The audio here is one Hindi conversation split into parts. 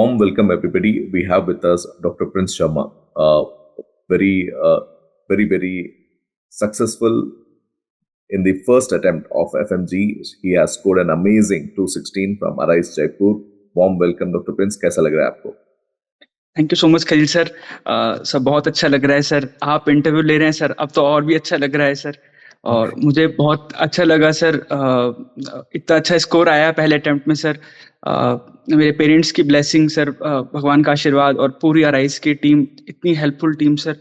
warm welcome, everybody. We have with us Dr. Prince Sharma, very, very successful in the first attempt of FMG. He has scored an amazing 216 from Arise Jaipur. Warm welcome, Dr. Prince. कैसा लग रहा है आपको? Thank you so much Khalil sir. सब बहुत अच्छा लग रहा है सर। आप इंटरव्यू ले रहे हैं सर, अब तो और भी अच्छा लग रहा है सर। और मुझे बहुत अच्छा लगा सर, इतना अच्छा स्कोर आया पहले अटेम्प्ट में सर। मेरे पेरेंट्स की ब्लेसिंग सर, भगवान का आशीर्वाद और पूरी अराइज की टीम, इतनी हेल्पफुल टीम सर।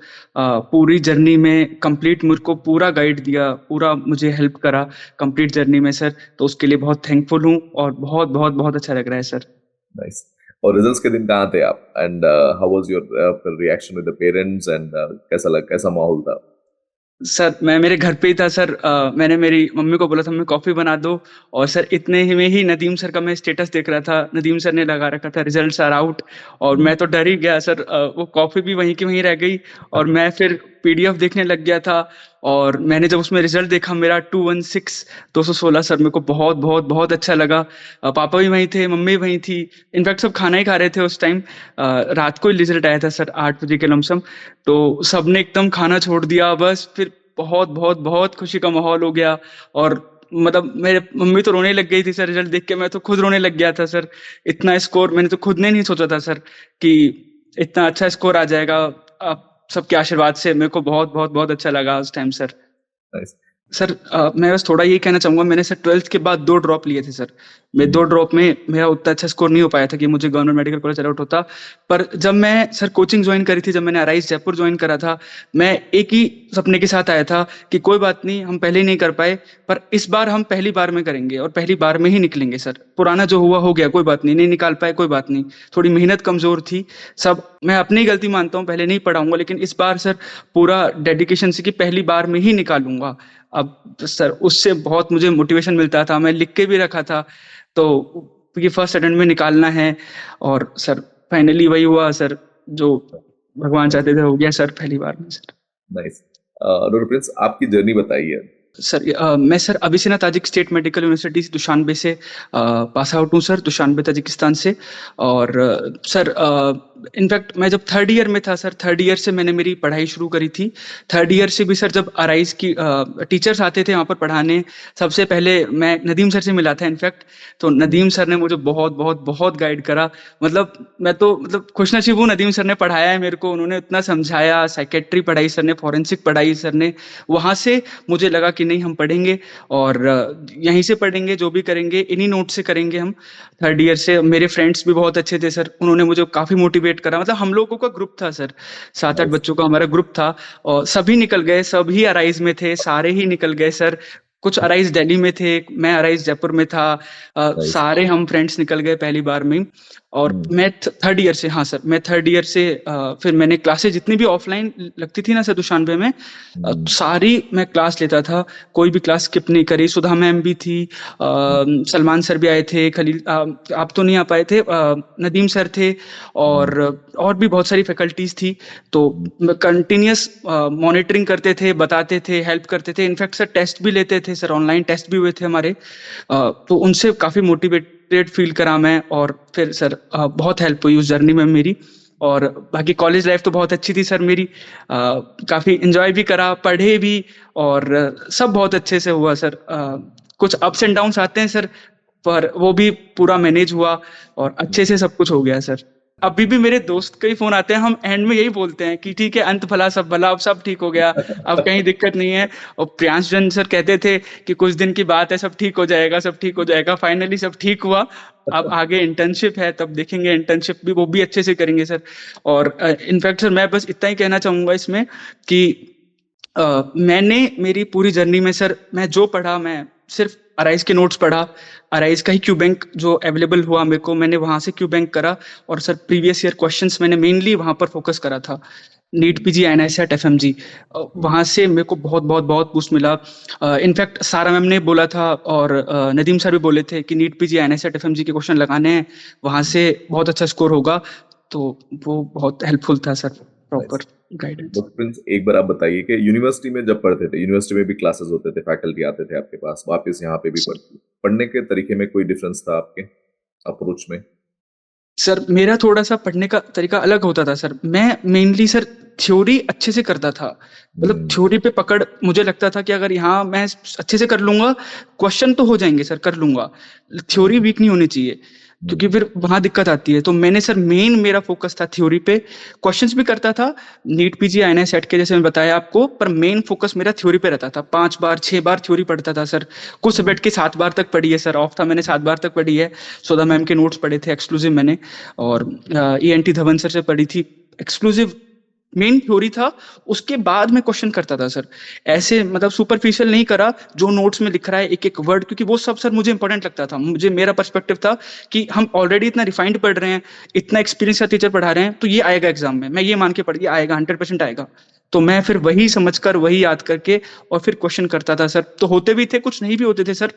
पूरी जर्नी में कंप्लीट मुझको को पूरा गाइड दिया, पूरा मुझे हेल्प करा कंप्लीट जर्नी में सर। तो उसके लिए बहुत थैंकफुल हूँ और बहुत बहुत बहुत अच्छा लग रहा है सर। नाइस। और रिजल्ट्स के दिन कहाँ थे आप? And how was your reaction with the parents? And कैसा माहौल था? सर मैं मेरे घर पे ही था सर। मैंने मेरी मम्मी को बोला था, मम्मी कॉफी बना दो। और सर इतने ही में ही नदीम सर का मैं स्टेटस देख रहा था, नदीम सर ने लगा रखा था रिजल्ट्स आर आउट। और मैं तो डर ही गया सर। वो कॉफी भी वहीं की वहीं रह गई। और मैं फिर पीडीएफ देखने लग गया था। और मैंने जब उसमें रिजल्ट देखा मेरा 216 सर, मेरे को बहुत बहुत बहुत अच्छा लगा। पापा भी वहीं थे, मम्मी भी वहीं थी। इनफैक्ट सब खाना ही खा रहे थे उस टाइम। रात को ही रिजल्ट आया था सर, 8 बजे के लमसम। तो सबने एकदम खाना छोड़ दिया, बस फिर बहुत बहुत बहुत खुशी का माहौल हो गया। और मतलब मेरे मम्मी तो रोने लग गई थी सर रिजल्ट देख के, मैं तो खुद रोने लग गया था सर। इतना स्कोर मैंने तो खुद ने नहीं सोचा था सर कि इतना अच्छा स्कोर आ जाएगा। आप सबके आशीर्वाद से मेरे को बहुत बहुत बहुत अच्छा लगा उस टाइम सर। नाइस। सर मैं बस थोड़ा यही कहना चाहूंगा, मैंने सर 12th के बाद 2 ड्रॉप लिए थे सर। मैं 2 ड्रॉप में मेरा उतना अच्छा स्कोर नहीं हो पाया था कि मुझे गवर्नमेंट मेडिकल कॉलेज अलॉट होता। पर जब मैं सर कोचिंग ज्वाइन करी थी, जब मैंने अराइज जयपुर ज्वाइन करा था, मैं एक ही सपने के साथ आया था कि कोई बात नहीं, हम पहले नहीं कर पाए, पर इस बार हम पहली बार में करेंगे और पहली बार में ही निकलेंगे सर। पुराना जो हुआ हो गया, कोई बात नहीं, नहीं निकाल पाए कोई बात नहीं। थोड़ी मेहनत कमजोर थी। सब मैं अपनी गलती मानता हूँ, पहले नहीं पढ़ाऊंगा, लेकिन इस बार सर पूरा डेडिकेशन से कि पहली बार में ही निकालूंगा। अब सर उससे बहुत मुझे मोटिवेशन मिलता था, मैं लिख के भी रखा था। तो ये फर्स्ट अटेम्प्ट में निकालना है। और सर फाइनली वही हुआ सर, जो भगवान चाहते थे हो गया सर पहली बार में सर। नाइस। डॉक्टर प्रिंस, आपकी जर्नी बताइए। सर मैं sir Avicenna Tajik state medical university Dushanbe से पास आउट हूँ सर, दुशानबे ताजिकिस्तान से। और सर इनफैक्ट मैं जब थर्ड ईयर में था सर, थर्ड ईयर से मैंने मेरी पढ़ाई शुरू करी थी। थर्ड ईयर से भी सर जब अराइज की टीचर्स आते थे वहाँ पर पढ़ाने, सबसे पहले मैं नदीम सर से मिला था इनफैक्ट। तो नदीम सर ने मुझे बहुत बहुत बहुत गाइड करा। मतलब मैं तो मतलब खुशनसीब हूँ, नदीम सर ने पढ़ाया है मेरे को, उन्होंने इतना समझाया। साइकेट्री पढ़ाई सर ने, फॉरेंसिक पढ़ाई सर ने। वहां से मुझे लगा कि नहीं हम पढ़ेंगे और यहीं से पढ़ेंगे, जो भी करेंगे इन्हीं नोट से करेंगे हम। थर्ड ईयर से मेरे फ्रेंड्स भी बहुत अच्छे थे सर, उन्होंने मुझे काफी मोटिवेट करा। मतलब हम लोगों का ग्रुप था सर, 7-8 नाइस। बच्चों का हमारा ग्रुप था। और सभी निकल गए, सभी अराइज में थे, सारे ही निकल गए सर। कुछ अराइज दिल्ली में थे, मैं अराइज जयपुर में था। नाइस। सारे हम फ्रेंड्स निकल गए पहली बार में। और मैं थर्ड ईयर से, हाँ सर, मैं थर्ड ईयर से फिर मैंने क्लासेस जितनी भी ऑफलाइन लगती थी ना सर दुशानबे में, सारी मैं क्लास लेता था। कोई भी क्लास स्किप नहीं करी। सुधा मैम भी थी, सलमान सर भी आए थे, खलील आप तो नहीं आ पाए थे, नदीम सर थे। और भी बहुत सारी फैकल्टीज थी। तो कंटिन्यूस मॉनिटरिंग करते थे, बताते थे, हेल्प करते थे। इनफैक्ट सर टेस्ट भी लेते थे सर, ऑनलाइन टेस्ट भी हुए थे हमारे। तो उनसे काफी मोटिवेटेड फील करा मैं। और फिर सर बहुत हेल्प हुई उस जर्नी में मेरी। और बाकी कॉलेज लाइफ तो बहुत अच्छी थी सर मेरी। काफी एंजॉय भी करा, पढ़े भी। और सब बहुत अच्छे से हुआ सर। कुछ अप्स एंड डाउन्स आते हैं सर, पर वो भी पूरा मैनेज हुआ और अच्छे से सब कुछ हो गया सर। अभी भी मेरे दोस्त के ही फोन आते हैं, हम एंड में यही बोलते हैं कि ठीक है, अंत भला सब भला, अब सब ठीक हो गया, अब कहीं दिक्कत नहीं है। और प्रियांश जन सर कहते थे कि कुछ दिन की बात है, सब ठीक हो जाएगा, सब ठीक हो जाएगा। फाइनली सब ठीक हुआ। अब आगे इंटर्नशिप है, तब देखेंगे, इंटर्नशिप भी वो भी अच्छे से करेंगे सर। और इनफैक्ट सर मैं बस इतना ही कहना चाहूंगा इसमें कि मैंने मेरी पूरी जर्नी में सर, मैं जो पढ़ा, मैं सिर्फ अराइज के नोट्स पढ़ा। अराइज का ही क्यू बैंक जो अवेलेबल हुआ मेरे को, मैंने वहां से क्यू बैंक करा। और सर प्रीवियस ईयर क्वेश्चंस मैंने मेनली वहां पर फोकस करा था। नीट पीजी एनआईएसएट एफएमजी, वहां से मेरे को बहुत बहुत बहुत बूस्ट मिला। इनफैक्ट सारा मैम ने बोला था और नदीम सर भी बोले थे कि नीट पीजी एनआईएसएट एफएमजी के क्वेश्चन लगाने हैं, वहां से बहुत अच्छा स्कोर होगा। तो वो बहुत हेल्पफुल था sir, proper guidance. Doctor Prince, एक बार आप बताइए कि यूनिवर्सिटी में जब पढ़ते थे, यूनिवर्सिटी में भी क्लासेस होते थे, फैकल्टी आते थे आपके पास, वापस यहाँ पे भी पढ़ने के तरीके में कोई डिफरेंस था आपके अप्रोच में? सर मेरा थोड़ा-सा पढ़ने का तरीका अलग होता था सर। मैं मेनली सर थ्योरी अच्छे से करता था। मतलब हम्म, थ्योरी पे पकड़ मुझे लगता था कि अगर यहाँ मैं अच्छे से कर लूँगा, क्वेश्चन तो हो जाएँगे सर, कर लूँगा। थ्योरी हम्म, वीक नहीं होनी चाहिए, क्योंकि हम्म, फिर वहाँ दिक्कत आती है। तो मैंने सर मेरा फ़ोकस था थ्योरी पे। क्वेश्चन्स भी करता था, नीट पीजी, आईएनएस सेट के जैसे मैं बताया आपको, पर मेन फ़ोकस मेरा थ्योरी पे रहता था। 5 बार, 6 बार थ्योरी पढ़ता था सर। कुछ हम्म, सब्जेक्ट की 7 बार तक पढ़ी है सर, ऑफ था मैंने 7 बार तक पढ़ी है। सुधा मैम के नोट्स पढ़े थे एक्सक्लूसिव मैंने, और ईएनटी धवन सर से पढ़ी थी एक्सक्लूसिव। मेन थ्योरी था, उसके बाद मैं क्वेश्चन करता था सर। ऐसे मतलब सुपरफिशियल नहीं करा, जो नोट्स में लिख रहा है एक एक वर्ड, क्योंकि वो सब सर मुझे इंपॉर्टेंट लगता था। मुझे मेरा पर्सपेक्टिव था कि हम ऑलरेडी इतना रिफाइंड पढ़ रहे हैं, इतना एक्सपीरियंस का टीचर पढ़ा रहे हैं, तो ये आएगा एग्जाम में, मैं ये मान के पढ़ के आएगा, 100% आएगा। तो मैं फिर वही समझकर, वही याद करके और फिर क्वेश्चन करता था सर। तो होते भी थे, कुछ नहीं भी होते थे सर।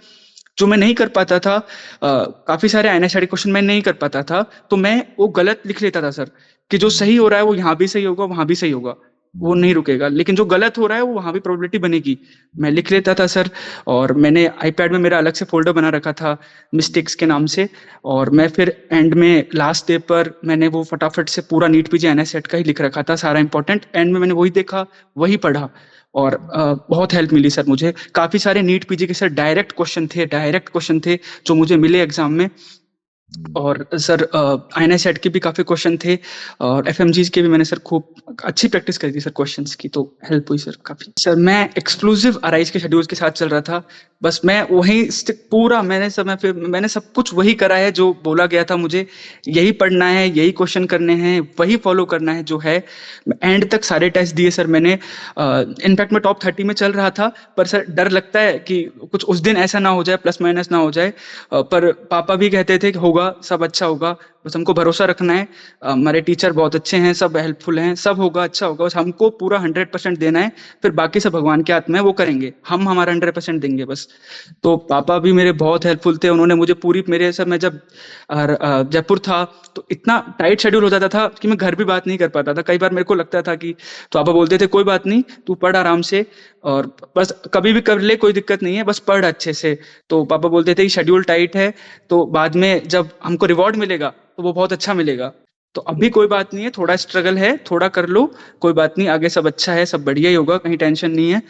जो मैं नहीं कर पाता था, काफी सारे आईएनएसआरटी क्वेश्चन मैं नहीं कर पाता था, तो मैं वो गलत लिख लेता था सर, कि जो हम्म, सही हो रहा है वो यहाँ भी सही होगा, वहां भी सही होगा, वो हम्म, नहीं रुकेगा, लेकिन जो गलत हो रहा है वो वहां भी प्रोबेबिलिटी बनेगी, मैं लिख लेता था सर। और मैंने आईपैड में मेरा अलग से फोल्डर बना रखा था मिस्टेक्स के नाम से। और मैं फिर एंड में लास्ट डे पर मैंने वो फटाफट से पूरा नीट पीजी एनएस सेट का ही लिख रखा था सारा इंपॉर्टेंट। एंड में मैंने वही देखा, वही पढ़ा, और बहुत हेल्प मिली सर मुझे। काफी सारे नीट पीजी के सर डायरेक्ट क्वेश्चन थे जो मुझे मिले एग्जाम में। हम्म, और सर आईएनएस सेट के भी काफी क्वेश्चन थे, और एफएमजीज के भी मैंने सर खूब अच्छी प्रैक्टिस करी थी सर क्वेश्चंस की, तो हेल्प हुई सर काफी। सर मैं एक्सक्लूसिव अराइज के शेड्यूल्स के साथ चल रहा था। बस मैं वही पूरा मैंने सब कुछ वही करा है जो बोला गया था मुझे। यही पढ़ना है, यही क्वेश्चन करने हैं, वही फॉलो करना है जो है। एंड तक सारे टेस्ट दिए सर मैंने। इनफैक्ट मैं टॉप 30 में चल रहा था, पर सर डर लगता है कि कुछ उस दिन ऐसा ना हो जाए, प्लस माइनस ना हो जाए। पर पापा भी कहते थे कि होगा, सब अच्छा होगा, बस हमको भरोसा रखना है। हमारे टीचर बहुत अच्छे हैं, सब हेल्पफुल हैं, सब होगा, अच्छा होगा, बस हमको पूरा 100% देना है। फिर बाकी सब भगवान के हाथ में है, वो करेंगे, हम हमारा 100% देंगे बस। तो पापा भी मेरे बहुत हेल्पफुल थे, उन्होंने मुझे पूरी, मेरे सर मैं जब जयपुर था तो इतना टाइट शेड्यूल हो जाता था कि मैं घर भी बात नहीं कर पाता था। कई बार मेरे को लगता था कि, तो पापा बोलते थे कोई बात नहीं, तू पढ़ आराम से, और बस कभी भी कर ले, कोई दिक्कत नहीं है, बस पढ़ अच्छे से। तो पापा बोलते थे कि शेड्यूल टाइट है, तो बाद में जब हमको रिवॉर्ड मिलेगा तो वो बहुत अच्छा मिलेगा। तो अभी कोई बात नहीं है, थोड़ा स्ट्रगल है, थोड़ा कर लो, कोई बात नहीं, आगे सब अच्छा है, सब बढ़िया ही होगा, कहीं टेंशन नहीं है।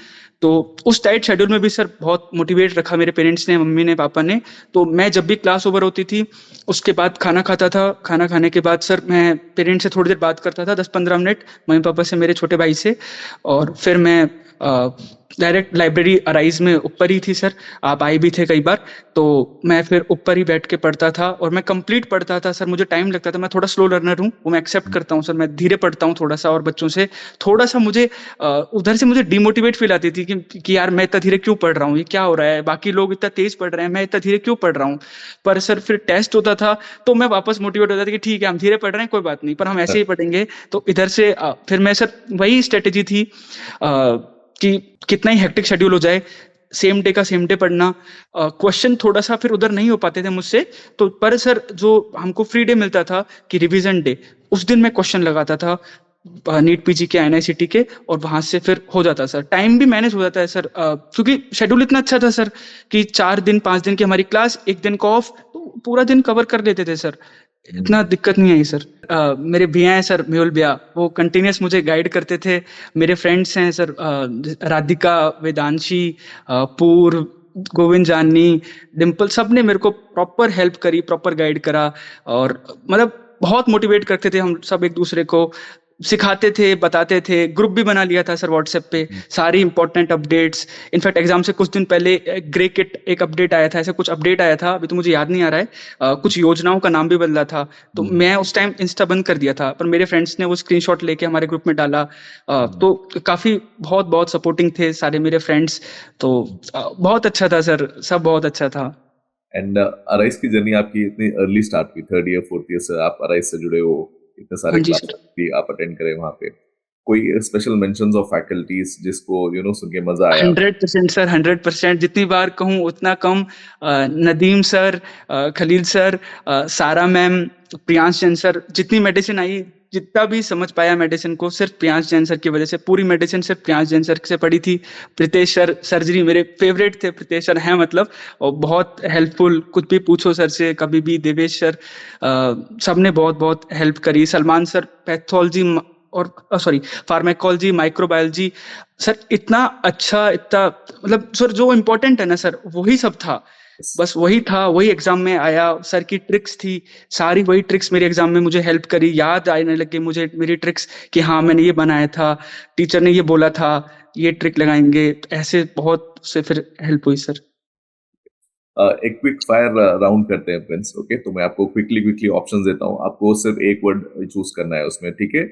तो उस टाइट शेड्यूल में भी सर बहुत मोटिवेट रखा मेरे पेरेंट्स ने, मम्मी ने, पापा ने। तो मैं जब भी क्लास ओवर होती थी, उसके बाद खाना खाता था, खाना खाने के बाद सर मैं पेरेंट्स से थोड़ी देर बात करता था, 10-15 मिनट, मम्मी पापा से, मेरे छोटे भाई से। और फिर मैं डायरेक्ट लाइब्रेरी अराइज में ऊपर ही थी सर, आप आए भी थे कई बार। तो मैं फिर ऊपर ही बैठ के पढ़ता था, और मैं कंप्लीट पढ़ता था सर। मुझे टाइम लगता था, मैं थोड़ा स्लो लर्नर हूँ, वो मैं एक्सेप्ट करता हूँ सर, मैं धीरे पढ़ता हूँ थोड़ा सा, और बच्चों से थोड़ा सा मुझे उधर से मुझे डिमोटिवेट फील आती थी कि यार मैं इतना धीरे क्यों पढ़ रहा हूँ, ये क्या हो रहा है, बाकी लोग इतना तेज पढ़ रहे हैं, मैं इतना धीरे क्यों पढ़ रहा हूँ। पर सर फिर टेस्ट होता था, तो मैं वापस मोटिवेट होता था कि ठीक है, हम धीरे पढ़ रहे हैं, कोई बात नहीं, पर हम ऐसे ही पढ़ेंगे। तो इधर से फिर मैं सर, वही स्ट्रेटेजी थी कि कितना ही हेक्टिक शेड्यूल हो जाए, सेम डे का सेम डे पढ़ना। क्वेश्चन थोड़ा सा फिर उधर नहीं हो पाते थे मुझसे, तो पर सर जो हमको फ्री डे मिलता था कि रिवीजन डे, उस दिन मैं क्वेश्चन लगाता था नीट पीजी के, एनआईसीटी के, और वहां से फिर हो जाता सर, टाइम भी मैनेज हो जाता है सर। क्योंकि शेड्यूल इतना अच्छा था सर कि 4 दिन 5 दिन की हमारी क्लास, एक दिन का ऑफ, तो पूरा दिन कवर कर लेते थे सर, इतना दिक्कत नहीं आई सर। मेरे भैया हैं सर, मेहुल भैया, वो कंटिन्यूस मुझे गाइड करते थे। मेरे फ्रेंड्स हैं सर, राधिका, वेदांशी, पूर्व, गोविंद जानी, डिम्पल, सब ने मेरे को प्रॉपर हेल्प करी, प्रॉपर गाइड करा। और मतलब बहुत मोटिवेट करते थे हम सब एक दूसरे को, सिखाते थे, बताते थे। ग्रुप भी बना लिया था सर व्हाट्सएप पे, सारी इंपॉर्टेंट अपडेट्स। इनफैक्ट एग्जाम से कुछ दिन पहले ग्रे किट एक अपडेट आया था, ऐसा कुछ अपडेट आया था, अभी तो मुझे याद नहीं आ रहा है। कुछ योजनाओं का नाम भी बदला था, तो मैं उस टाइम इंस्टा बंद कर दिया था, पर मेरे फ्रेंड्स ने वो स्क्रीनशॉट लेके हमारे ग्रुप में डाला। तो काफी बहुत बहुत सपोर्टिंग थे सारे मेरे फ्रेंड्स। तो बहुत अच्छा था सर, सब बहुत अच्छा था। एंड अराइज की जर्नी आपकी इतनी अर्ली स्टार्ट हुई, थर्ड ईयर फोर्थ ईयर से आप अराइज से जुड़े हो, इतने सारे हाँ जी क्लासेस सर। भी आप अटेंड करें वहां पे। कोई स्पेशल मेंशंस ऑफ फैकल्टीज जिसको सुन के मजा आया? 100% सर, 100%, जितनी बार कहूँ उतना कम। नदीम सर, खलील सर, सारा मैम, प्रियांश चंद सर, जितनी मेडिसिन आई, जितना भी समझ पाया मेडिसिन को सिर्फ प्रियांश जैन सर की वजह से, पूरी मेडिसिन सिर्फ प्रियांश जैन सर से पढ़ी थी। प्रीतेश सर सर्जरी मेरे फेवरेट थे, प्रीतेश सर हैं मतलब, और बहुत हेल्पफुल, कुछ भी पूछो सर से कभी भी। देवेश सर सबने बहुत बहुत हेल्प करी। सलमान सर पैथोलॉजी और सॉरी फार्मेकोलॉजी, माइक्रोबायोलॉजी, सर इतना अच्छा, इतना मतलब सर जो इम्पोर्टेंट है ना सर वही सब था, बस वही था, वही एग्जाम में आया। सर की ट्रिक्स थी सारी, वही ट्रिक्स मेरे एग्जाम में मुझे हेल्प करी, याद आने लगे मुझे मेरी ट्रिक्स कि हाँ मैंने ये बनाया था, टीचर ने ये बोला था, ये ट्रिक लगाएंगे, ऐसे बहुत से फिर हेल्प हुई सर। एक क्विक फायर राउंड करते हैं प्रिंस। ओके, तो मैं आपको क्विकली क्विकली ऑप्शंस देता हूँ, आपको सिर्फ एक वर्ड चूज करना है उसमें, ठीक है?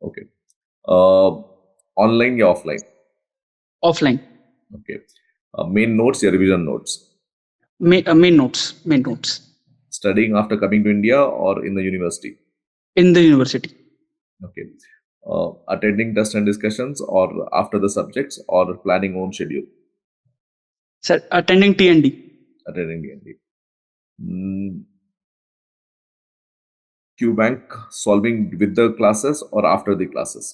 ओके, ऑनलाइन या offline? Offline. Okay, main notes या revision notes? Main notes, main notes. Studying after coming to India और in the university? In the university. Okay. Attending test and discussions or after the subjects or planning own schedule? Sir attending T and D. Attending DND. Mm, Q bank solving with the classes or after the classes?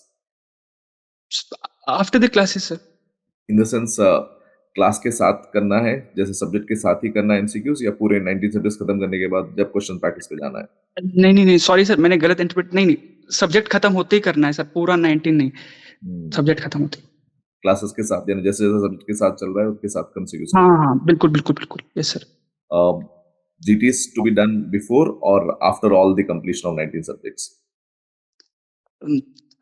After the classes sir. In the sense, class के साथ करना है, जैसे सब्जेक्ट के साथ ही करना है एमसीक्यूज, या पूरे 19 सब्जेक्ट्स खत्म करने के बाद जब क्वेश्चन प्रैक्टिस पे जाना है? नहीं नहीं नहीं, सॉरी सर, मैंने गलत इंटरप्रेट, नहीं नहीं, सब्जेक्ट खत्म होते ही करना है सर, पूरा 19 नहीं, सब्जेक्ट खत्म होते ही। क्लासेस के साथ, यानी जैसे जैसे सब्जेक्ट के साथ चल रहा है उसके साथ एमसीक्यूज? हाँ हाँ बिल्कुल बिल्कुल बिल्कुल, yes sir. GTs to be done before or after all the completion of 19 subjects?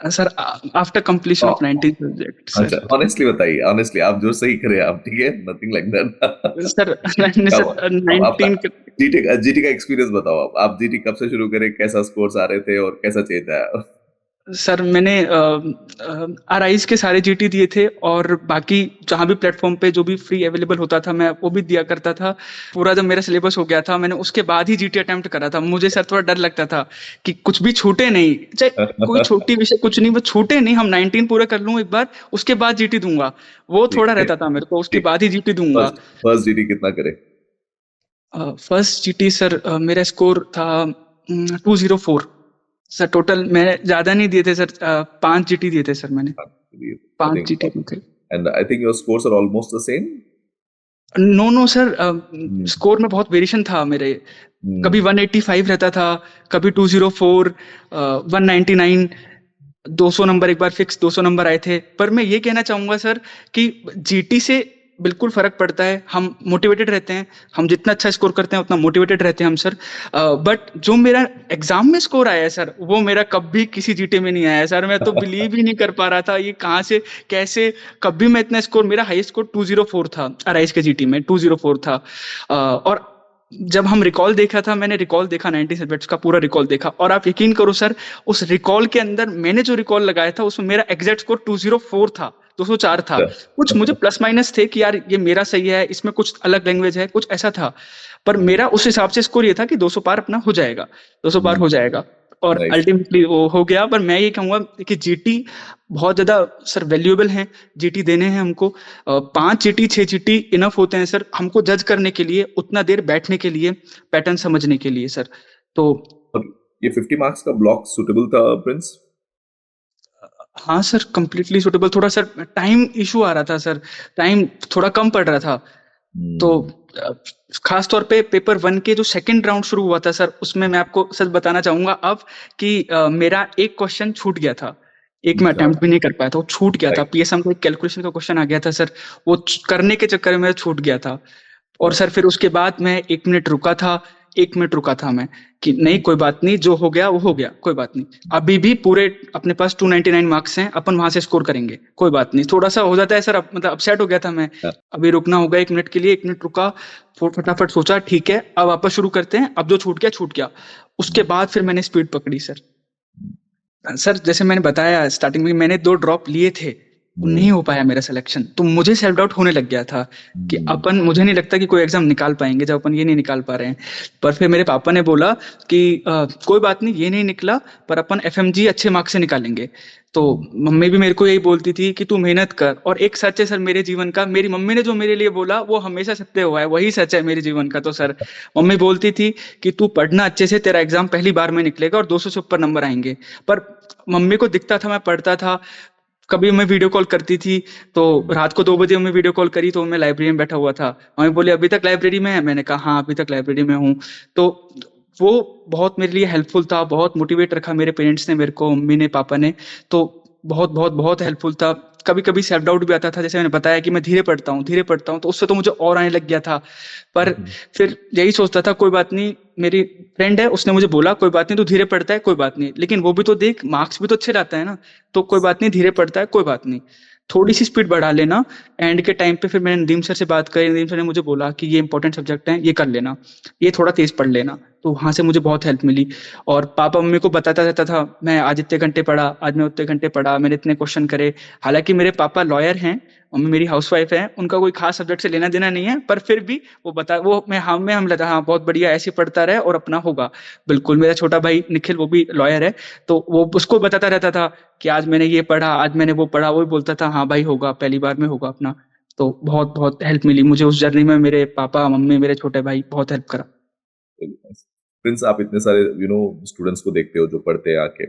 Sir after completion of 19 subject अच्छा, सर। ऑनेस्टली बताइए, ऑनेस्टली आप जो सही करे आप, ठीक है, नथिंग लाइक दैट। सर मैंने क्या सर हुआ? अब आपका 19 जीटी का एक्सपीरियंस बताओ। आप जीटी कब से शुरू करे, कैसा स्कोर्स आ रहे थे और कैसा चेंज आया? सर मैंने आरआईज के सारे जीटी दिए थे, और बाकी जहाँ भी प्लेटफॉर्म पे जो भी फ्री अवेलेबल होता था मैं वो भी दिया करता था। पूरा जब मेरा सिलेबस हो गया था मैंने उसके बाद ही जीटी अटेम्प्ट करा था। मुझे सर थोड़ा डर लगता था कि कुछ भी छूटे नहीं, चाहे कोई छोटी विषय कुछ नहीं, वो छूटे नहीं, हम 19 पूरा कर लूँ एक बार, उसके बाद जीटी दूंगा, वो ठीक थोड़ा है, रहता था मेरे को, उसके ठीक। बाद ही जीटी दूंगा। फर्स्ट फर्स्ट जीटी कितना करे? फर्स्ट जीटी सर मेरा स्कोर था 204 सर। टोटल मैंने ज्यादा नहीं दिए थे सर, 5 जीटी दिए थे सर मैंने, I 5 think, जीटी दिए थे। and I think your scores are almost the same. No no sir, score में बहुत वेरिएशन था मेरे, कभी 185 रहता था, कभी 204, 199, 200 नंबर, एक बार फिक्स 200 नंबर आए थे। पर मैं ये कहना चाहूंगा सर कि जीटी से बिल्कुल फर्क पड़ता है, हम मोटिवेटेड रहते हैं, हम जितना अच्छा स्कोर करते हैं उतना मोटिवेटेड रहते हैं हम सर। बट जो मेरा एग्जाम में स्कोर आया है सर, वो मेरा कभी किसी जीटी में नहीं आया सर। मैं तो बिलीव ही नहीं कर पा रहा था, ये कहाँ से कैसे, कभी मैं इतना स्कोर, मेरा हाईएस्ट स्कोर 204 था अराइज के जीटी में, 204 था। और जब हम रिकॉल देखा था, मैंने रिकॉल देखा 90 सब्जेक्ट्स का पूरा रिकॉल देखा, और आप यकीन करो सर, उस रिकॉल के अंदर मैंने जो रिकॉल लगाया था उसमें मेरा एग्जैक्ट स्कोर 204 था, 204 था। कुछ मुझे प्लस माइनस थे कि यार ये मेरा सही है, इसमें कुछ अलग लैंग्वेज है, कुछ ऐसा था, पर मेरा उस हिसाब से स्कोर ये था कि 200 पार अपना हो जाएगा, 200 पार हो जाएगा, और Nice. अल्टीमेटली वो हो गया। पर मैं ये कहूंगा कि जीटी बहुत ज्यादा सर वैल्यूएबल है, जीटी देने हैं हमको। 5 जीटी 6 जीटी इनफ होते हैं सर हमको जज करने के लिए, उतना देर बैठने के लिए, पैटर्न समझने के लिए सर। तो और ये 50 मार्क्स का ब्लॉक सुटेबल था प्रिंस? हाँ सर, कंप्लीटली सुटेबल। थोड़ा सर टाइम इशू आ रहा था सर, टाइम थोड़ा कम पड़ रहा था। तो खास तौर पे पेपर 1 के जो सेकंड राउंड शुरू हुआ था सर, उसमें मैं आपको सच बताना चाहूंगा अब कि मेरा एक क्वेश्चन छूट गया था, एक मैं अटेम्प्ट भी नहीं कर पाया था, वो छूट गया था। पीएसएम का एक कैलकुलेशन का क्वेश्चन आ गया था सर, वो करने के चक्कर में छूट गया था। और सर फिर उसके बाद मैं 1 मिनट रुका था, 1 मिनट रुका था मैं कि नहीं कोई बात नहीं, जो हो गया वो हो गया, कोई बात नहीं, अभी भी पूरे अपने पास 299 मार्क्स हैं, अपन वहां से स्कोर करेंगे, कोई बात नहीं। थोड़ा सा हो जाता है सर, मतलब अपसेट हो गया था मैं, अभी रुकना होगा 1 मिनट के लिए, 1 मिनट रुका, फटाफट सोचा ठीक है अब वापस शुरू करते हैं, अब जो छूट गया छूट गया। उसके बाद फिर मैंने स्पीड पकड़ी सर। सर जैसे मैंने बताया स्टार्टिंग में, मैंने 2 ड्रॉप लिए थे, नहीं हो पाया मेरा सिलेक्शन, तो मुझे सेल्फ डाउट होने लग गया था कि अपन, मुझे नहीं लगता कि कोई एग्जाम निकाल पाएंगे जब अपन ये नहीं निकाल पा रहे हैं। पर फिर मेरे पापा ने बोला कि कोई बात नहीं, ये नहीं निकला पर अपन एफएमजी अच्छे मार्क्स से निकालेंगे। तो मम्मी भी मेरे को यही बोलती थी कि तू मेहनत कर, और एक सच है सर मेरे जीवन का, मेरी मम्मी ने जो मेरे लिए बोला वो हमेशा सत्य हुआ है, वही सच है मेरे जीवन का। तो सर मम्मी बोलती थी कि तू पढ़ना अच्छे से, तेरा एग्जाम पहली बार में निकलेगा और 200 से ऊपर नंबर आएंगे। पर मम्मी को दिखता था मैं पढ़ता था। कभी मैं वीडियो कॉल करती थी तो रात को 2 बजे मैं वीडियो कॉल करी तो मैं लाइब्रेरी में बैठा हुआ था। मम्मी बोली अभी तक लाइब्रेरी में है, मैंने कहा हाँ अभी तक लाइब्रेरी में हूँ। तो वो बहुत मेरे लिए हेल्पफुल था, बहुत मोटिवेट रखा मेरे पेरेंट्स ने मेरे को, मम्मी ने पापा ने। तो बहुत बहुत बहुत हेल्पफुल था। कभी कभी सेल्फ डाउट भी आता था, जैसे मैंने बताया कि मैं धीरे पढ़ता हूँ, तो उससे तो मुझे और आने लग गया था। पर फिर यही सोचता था कोई बात नहीं, मेरी फ्रेंड है उसने मुझे बोला कोई बात नहीं तू धीरे पढ़ता है कोई बात नहीं, लेकिन वो भी तो देख मार्क्स भी तो अच्छे लाता है ना, तो कोई बात नहीं धीरे पढ़ता है कोई बात नहीं, थोड़ी सी स्पीड बढ़ा लेना। एंड के टाइम पे फिर मैंने नदीम सर से बात करी, नदीम सर ने मुझे बोला कि ये इंपॉर्टेंट सब्जेक्ट है, ये कर लेना, ये थोड़ा तेज पढ़ लेना। तो वहां से मुझे बहुत हेल्प मिली। और पापा मम्मी को बताता रहता था मैं आज इतने घंटे पढ़ा, आज मैं उतने घंटे पढ़ा, मैंने इतने क्वेश्चन करे। हालांकि मेरे पापा लॉयर हैं, मम्मी मेरी हाउसवाइफ है, उनका कोई खास सब्जेक्ट से लेना देना नहीं है, पर फिर भी वो मैं हम लेता हाँ बहुत बढ़िया, ऐसे ही पढ़ता रहे और अपना होगा। बिल्कुल। मेरा छोटा भाई निखिल वो भी लॉयर है, तो वो उसको बताता रहता था कि आज मैंने ये पढ़ा, आज मैंने वो पढ़ा, वो भी बोलता था हाँ भाई होगा, पहली बार में होगा अपना। तो बहुत बहुत हेल्प मिली मुझे उस जर्नी में, मेरे पापा मम्मी मेरे छोटे भाई बहुत हेल्प करा। प्रिंस, आप इतने सारे स्टूडेंट्स को देखते हो जो पढ़ते हैं आके,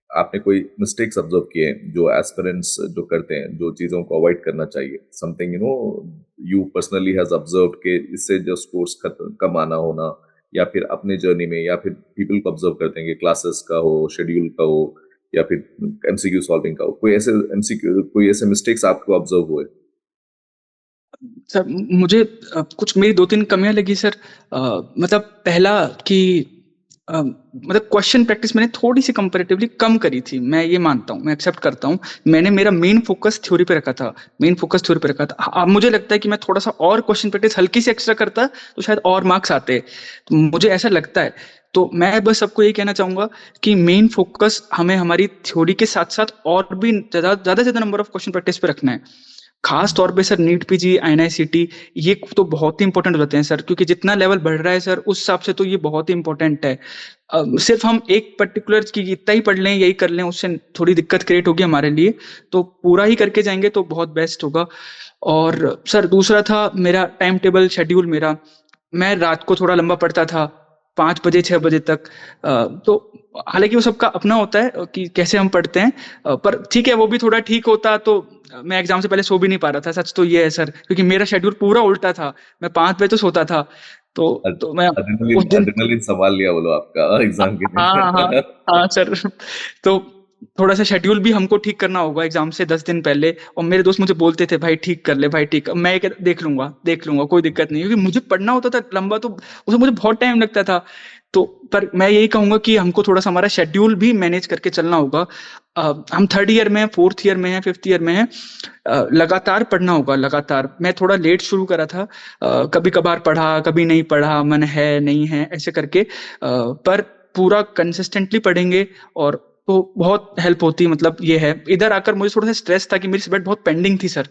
आपने कोई मिस्टेक्स ऑब्जर्व किए हैं जो एस्पिरेंट्स जो करते हैं, जो चीजों को अवॉइड करना चाहिए? Something you personally has observed के इससे जो स्कोर्स कम आना होना, या फिर अपने जर्नी में, या फिर पीपल को ऑब्जर्व करते हैं कि क्लासेस का हो, शेड्यूल का हो, या फिर एमसीक्यू सॉल्विंग का हो, कोई ऐसे मिस्टेक्स आपको ऑब्जर्व हुए? सर मुझे कुछ मेरी 2-3 कमियां लगी सर। मतलब पहला कि मतलब क्वेश्चन प्रैक्टिस मैंने थोड़ी सी कंपैरेटिवली कम करी थी, मैं ये मानता हूँ, मैं एक्सेप्ट करता हूँ। मैंने मेरा मेन फोकस थ्योरी पे रखा था, अब मुझे लगता है कि मैं थोड़ा सा और क्वेश्चन प्रैक्टिस हल्की सी एक्स्ट्रा करता तो शायद और मार्क्स आते, तो मुझे ऐसा लगता है। तो मैं बस सबको यही कहना चाहूंगा कि मेन फोकस हमें हमारी थ्योरी के साथ साथ और भी ज्यादा नंबर ऑफ क्वेश्चन प्रैक्टिस पे रखना है। खास तौर पे सर नीट पीजी एनआईसीटी ये तो बहुत ही इंपॉर्टेंट हो जाते हैं सर, क्योंकि जितना लेवल बढ़ रहा है सर उस हिसाब से तो ये बहुत ही इंपॉर्टेंट है। सिर्फ हम एक पर्टिकुलर की इतना ही पढ़ लें, यही कर लें, उससे थोड़ी दिक्कत क्रिएट होगी हमारे लिए। तो पूरा ही करके जाएंगे तो बहुत बेस्ट होगा। और सर दूसरा था मेरा टाइम टेबल शेड्यूल मेरा, मैं रात को थोड़ा लंबा पढ़ता था, 5 बजे 6 बजे तक। तो हालांकि वो सबका अपना होता है कि कैसे हम पढ़ते हैं, पर ठीक है वो भी थोड़ा ठीक होता तो मैं एग्जाम से पहले सो भी नहीं पा रहा था, सच तो ये है सर, क्योंकि मेरा शेड्यूल पूरा उल्टा था। मैं 5 बजे तो सोता था। तो मैं उस एड्रेनलिन दिन एड्रेनलिन संभाल लिया बोलो आपका एग्जाम के हाँ हाँ दिन। हाँ सर। तो थोड़ा सा शेड्यूल भी हमको ठीक करना होगा एग्जाम से 10 दिन पहले। और मेरे दोस्त मुझे बोलते थे भाई ठीक कर ले भाई, ठीक। मैं देख लूंगा कोई दिक्कत नहीं, क्योंकि मुझे पढ़ना होता था लंबा, तो उसमें मुझे बहुत टाइम लगता था। तो पर मैं यही कहूंगा कि हमको थोड़ा सा हमारा शेड्यूल भी मैनेज करके चलना होगा। हम 3rd ईयर में हैं, 4th ईयर में हैं, 5th ईयर में हैं, लगातार पढ़ना होगा लगातार। मैं थोड़ा लेट शुरू करा था, कभी कभार पढ़ा कभी नहीं पढ़ा, मन है नहीं है ऐसे करके, पर पूरा कंसिस्टेंटली पढ़ेंगे और तो बहुत हेल्प होती है। मतलब ये है, इधर आकर मुझे थोड़ा सा स्ट्रेस था कि मेरी सब्जेक्ट बहुत पेंडिंग थी सर,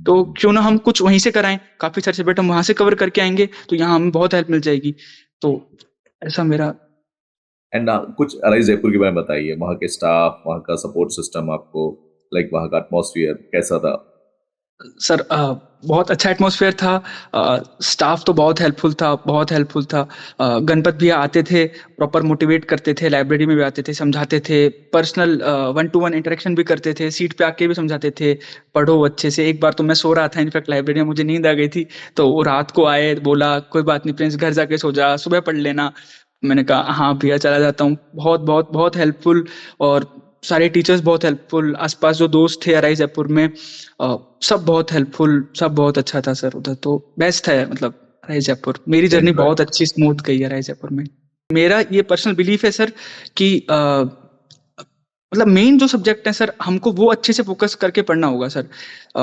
तो क्यों ना हम कुछ वहीं से कराएं, काफी सारे सब्जेक्ट हम वहां से कवर करके आएंगे तो यहाँ हमें बहुत हेल्प मिल जाएगी। तो ऐसा मेरा। एंड कुछ अराइज जयपुर के बारे में बताइए, वहाँ के स्टाफ, वहाँ का सपोर्ट सिस्टम, आपको लाइक वहाँ का एटमॉस्फेयर कैसा था? सर बहुत अच्छा एटमॉस्फेयर था। स्टाफ तो बहुत हेल्पफुल था, बहुत हेल्पफुल था। गणपत भैया आते थे, प्रॉपर मोटिवेट करते थे, लाइब्रेरी में भी आते थे, समझाते थे, पर्सनल 1-to-1 इंटरेक्शन भी करते थे, सीट पे आके भी समझाते थे पढ़ो अच्छे से। एक बार तो मैं सो रहा था इनफैक्ट लाइब्रेरी में, मुझे नींद आ गई थी, तो वो रात को आए, बोला कोई बात नहीं प्रिंस घर जाके सो जा, सुबह पढ़ लेना। मैंने कहा हाँ भैया चला जाता हूँ। बहुत बहुत बहुत हेल्पफुल। और सारे टीचर्स बहुत हेल्पफुल, आसपास जो दोस्त थे अराई जयपुर में, सब बहुत हेल्पफुल, सब बहुत अच्छा था सर उधर, तो बेस्ट है मतलब। अराई जयपुर मेरी जर्नी एंजॉय। बहुत अच्छी स्मूथ गई है अराई जयपुर में। मेरा ये पर्सनल बिलीफ है सर कि मतलब मेन जो सब्जेक्ट है सर हमको वो अच्छे से फोकस करके पढ़ना होगा sir.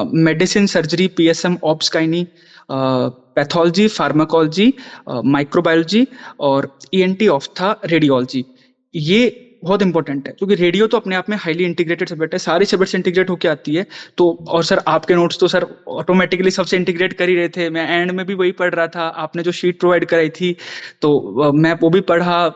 Medicine, surgery, PSM, ops gynae, pathology, pharmacology, microbiology और ईएनटी ऑफ्था, रेडियोलॉजी, ये बहुत इंपॉर्टेंट है, क्योंकि रेडियो तो अपने आप में हाईली इंटीग्रेटेड सब्जेक्ट है, सारी सब्जेक्ट से इंटीग्रेट होकर आती है। तो और सर आपके नोट्स तो सर ऑटोमेटिकली सबसे इंटीग्रेट कर ही रहे थे, मैं एंड में भी वही पढ़ रहा था, आपने जो शीट प्रोवाइड कराई थी तो मैं वो भी पढ़ा,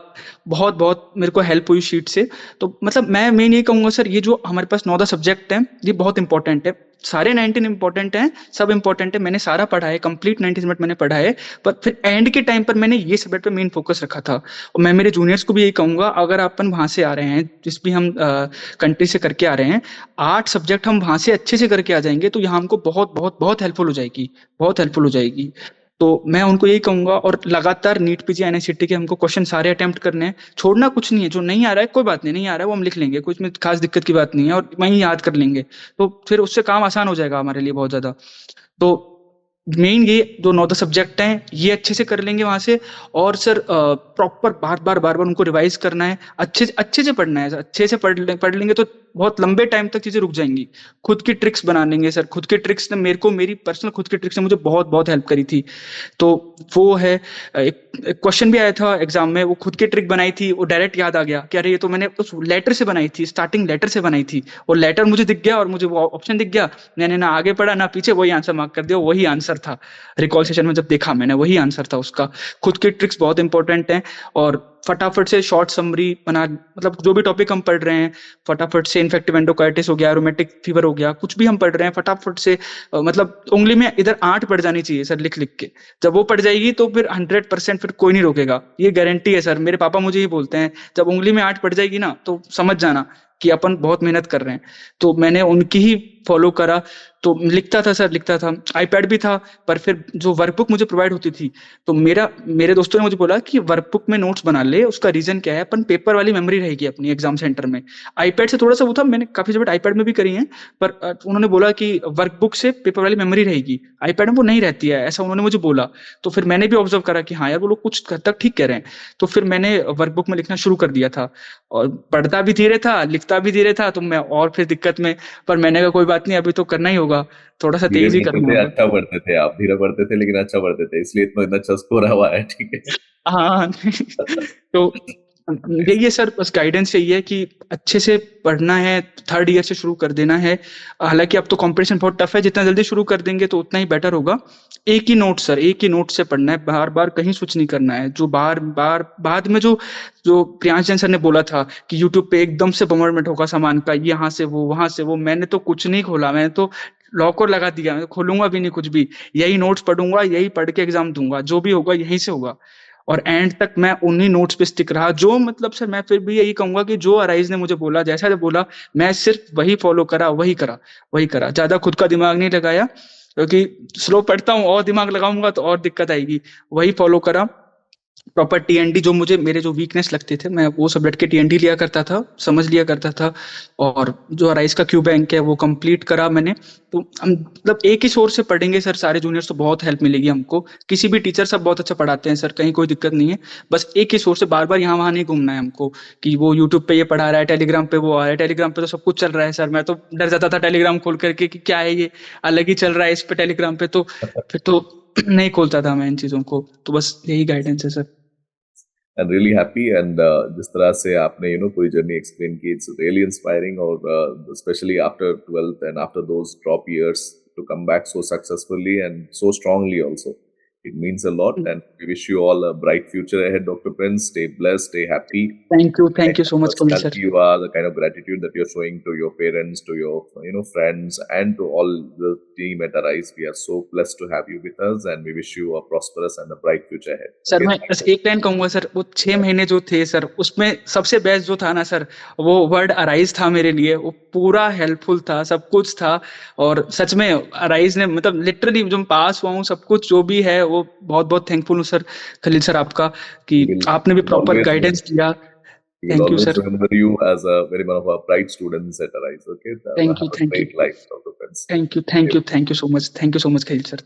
बहुत बहुत मेरे को हेल्प हुई शीट से। तो मतलब मैं मेन ये कहूंगा सर, ये जो हमारे पास 9 सब्जेक्ट हैं ये बहुत इंपॉर्टेंट है, सारे 19 इंपॉर्टेंट हैं, सब इंपॉर्टेंट है, मैंने सारा पढ़ा है, कंप्लीट 90 सब्जेक्ट मैंने पढ़ा है। पर फिर एंड के टाइम पर मैंने ये सब्जेक्ट पे मेन फोकस रखा था। और मैं मेरे जूनियर्स को भी यही कहूंगा, अगर अपन वहां से आ रहे हैं, जिस भी हम कंट्री से करके आ रहे हैं, 8 सब्जेक्ट हम वहां से अच्छे से करके आ जाएंगे तो यहाँ हमको बहुत बहुत बहुत हेल्पफुल हो जाएगी, बहुत हेल्पफुल हो जाएगी। तो मैं उनको यही कहूंगा, और लगातार नीट पीजी एनआईसीटी के हमको क्वेश्चन सारे अटेम्प्ट करने हैं, छोड़ना कुछ नहीं है, जो नहीं आ रहा है कोई बात नहीं, नहीं आ रहा है वो हम लिख लेंगे, कुछ में खास दिक्कत की बात नहीं है, और वहीं याद कर लेंगे, तो फिर उससे काम आसान हो जाएगा हमारे लिए बहुत ज्यादा। तो मेन ये जो 9 सब्जेक्ट हैं ये अच्छे से कर लेंगे वहां से। और सर प्रॉपर बार बार उनको रिवाइज करना है, अच्छे से पढ़ना है, अच्छे से पढ़ लेंगे तो बहुत लंबे टाइम तक चीजें रुक जाएंगी। खुद की ट्रिक्स बना लेंगे सर, खुद की ट्रिक्स ने मेरे को, मेरी पर्सनल खुद की ट्रिक्स ने मुझे बहुत बहुत हेल्प करी थी। तो वो है, एक क्वेश्चन भी आया था एग्जाम में, वो खुद की ट्रिक बनाई थी, वो डायरेक्ट याद आ गया कि अरे ये तो मैंने उस लेटर से बनाई थी, स्टार्टिंग लेटर से बनाई थी, और लेटर मुझे दिख गया और मुझे वो ऑप्शन दिख गया, मैंने ना आगे पढ़ा ना पीछे, वही आंसर मार्क कर दिया, वही आंसर था। रिकॉल सेशन में जब देखा मैंने, वही आंसर था उसका। खुद की ट्रिक्स बहुत इंपॉर्टेंट हैं, और फटाफट से शॉर्ट समरी बना, मतलब जो भी टॉपिक हम पढ़ रहे हैं फटाफट से, इन्फेक्टिव एंडोकार्डिटिस हो गया, रोमेटिक फीवर हो गया, कुछ भी हम पढ़ रहे हैं फटाफट से, मतलब उंगली में इधर 8 पढ़ जानी चाहिए सर, लिख लिख के। जब वो पढ़ जाएगी तो फिर 100% फिर कोई नहीं रोकेगा, ये गारंटी है सर, मेरे पापा मुझे ये बोलते हैं, जब उंगली में 8 पढ़ जाएगी ना तो समझ जाना कि अपन बहुत मेहनत कर रहे हैं। तो मैंने उनकी ही फॉलो करा, तो लिखता था सर, लिखता था, आईपैड भी था। पर फिर जो वर्कबुक मुझे प्रोवाइड होती थी, तो मेरे दोस्तों ने मुझे बोला कि वर्कबुक में नोट्स बना ले, उसका रीजन क्या है, अपन पेपर वाली मेमोरी रहेगी अपनी एग्जाम सेंटर में। आईपैड से थोड़ा सा वो था, मैंने काफी सब्जेक्ट आईपैड में भी करी है, पर उन्होंने बोला कि वर्कबुक से पेपर वाली मेमोरी रहेगी, आईपैड में वो नहीं रहती है, ऐसा उन्होंने मुझे बोला। तो फिर मैंने भी ऑब्जर्व करा कि हाँ यार वो लोग कुछ हद तक ठीक कह रहे हैं। तो फिर मैंने वर्कबुक में लिखना शुरू कर दिया था, और पढ़ता भी धीरे था, लिखता भी धीरे था, तो मैं और फिर दिक्कत में। पर मैंने कहा कोई बात नहीं, अभी तो करना ही होगा, थोड़ा सा धीरे तेज ही पढ़ते करना थे, होगा। अच्छा पढ़ते थे आप, धीरे पढ़ते थे लेकिन अच्छा पढ़ते थे, इसलिए इतना अच्छा स्कोर हुआ है, ठीक है। हाँ तो यही है सर, बस गाइडेंस यही है कि अच्छे से पढ़ना है, 3rd ईयर से शुरू कर देना है। हालांकि अब तो कंपटीशन बहुत टफ है, जितना जल्दी शुरू कर देंगे तो उतना ही बेटर होगा। एक ही नोट सर, एक ही नोट से पढ़ना है, बार बार कहीं स्विच नहीं करना है। जो बार बार बाद में जो जो प्रियांश जैन सर ने बोला था कि यूट्यूब पे एकदम से बमरमेंट होगा सामान का, यहाँ से वो वहां से वो, मैंने तो कुछ नहीं खोला, मैंने तो लॉकर लगा दिया, मैं तो खोलूंगा भी नहीं कुछ भी, यही नोट्स पढ़ूंगा, यही पढ़ के एग्जाम दूंगा, जो भी होगा यहीं से होगा। और एंड तक मैं उन्हीं नोट्स पे स्टिक रहा, जो मतलब सर मैं फिर भी यही कहूंगा कि जो अराइज ने मुझे बोला, जैसा जो बोला, मैं सिर्फ वही फॉलो करा, वही करा, ज्यादा खुद का दिमाग नहीं लगाया, क्योंकि स्लो पढ़ता हूँ और दिमाग लगाऊंगा तो और दिक्कत आएगी। वही फॉलो करा, प्रॉपर टीएनडी, जो मुझे मेरे जो वीकनेस लगते थे मैं वो सब्जेक्ट के टीएनडी लिया करता था, समझ लिया करता था। और जो अराइज का क्यू बैंक है वो कंप्लीट करा मैंने। तो हम मतलब एक ही सोर्स से पढ़ेंगे सर सारे जूनियर्स, तो बहुत हेल्प मिलेगी हमको। किसी भी टीचर सब बहुत अच्छा पढ़ाते हैं सर, कहीं कोई दिक्कत नहीं है, बस एक ही सोर्स से बार बार यहाँ वहाँ नहीं घूमना है हमको, कि वो यूट्यूब पे ये पढ़ा रहा है, टेलीग्राम पे वो आ रहा है, टेलीग्राम पे तो सब कुछ चल रहा है सर, मैं तो डर जाता था टेलीग्राम खोल करके कि क्या है ये, अलग ही चल रहा है इस पे टेलीग्राम पे, तो फिर तो नहीं खोलता था मैं इन चीजों को। तो बस यही गाइडेंस है sir. I'm really happy and जिस तरह से आपने पूरी जर्नी एक्सप्लेन की, it's really inspiring, और especially after 12th and after those drop years to come back so successfully and so strongly also. It means a lot, and we wish you all a bright future ahead, Dr. Prince. Stay blessed, stay happy. Thank you Kind so of much Kavil sir. personality you are, the kind of gratitude that you're showing to your parents, to your friends, and to all the team at Arise. We are so blessed to have you with us, and we wish you a prosperous and a bright future ahead. Sir Okay. मैं बस एक लाइन कहूंगा सर, वो 6 महीने जो थे सर, उसमें सबसे बेस्ट जो था ना सर, वो वर्ड अराइज था मेरे लिए, वो पूरा हेल्पफुल था, सब कुछ था। और सच में अराइज ने मतलब लिटरली जो मैं पास हुआ हूँ, सब कुछ जो भी है वो बहुत बहुत थैंकफुल हूँ सर, खलील सर आपका, कि We will, आपने भी will प्रॉपर always गाइडेंस दिया। we will thank you always sir. remember you as a very one of our bright students at Arise. Okay. Thank you, Have a thank you, great life, Dr. Prince. Thank you, thank you, thank you so much, thank you so much Khalil sir.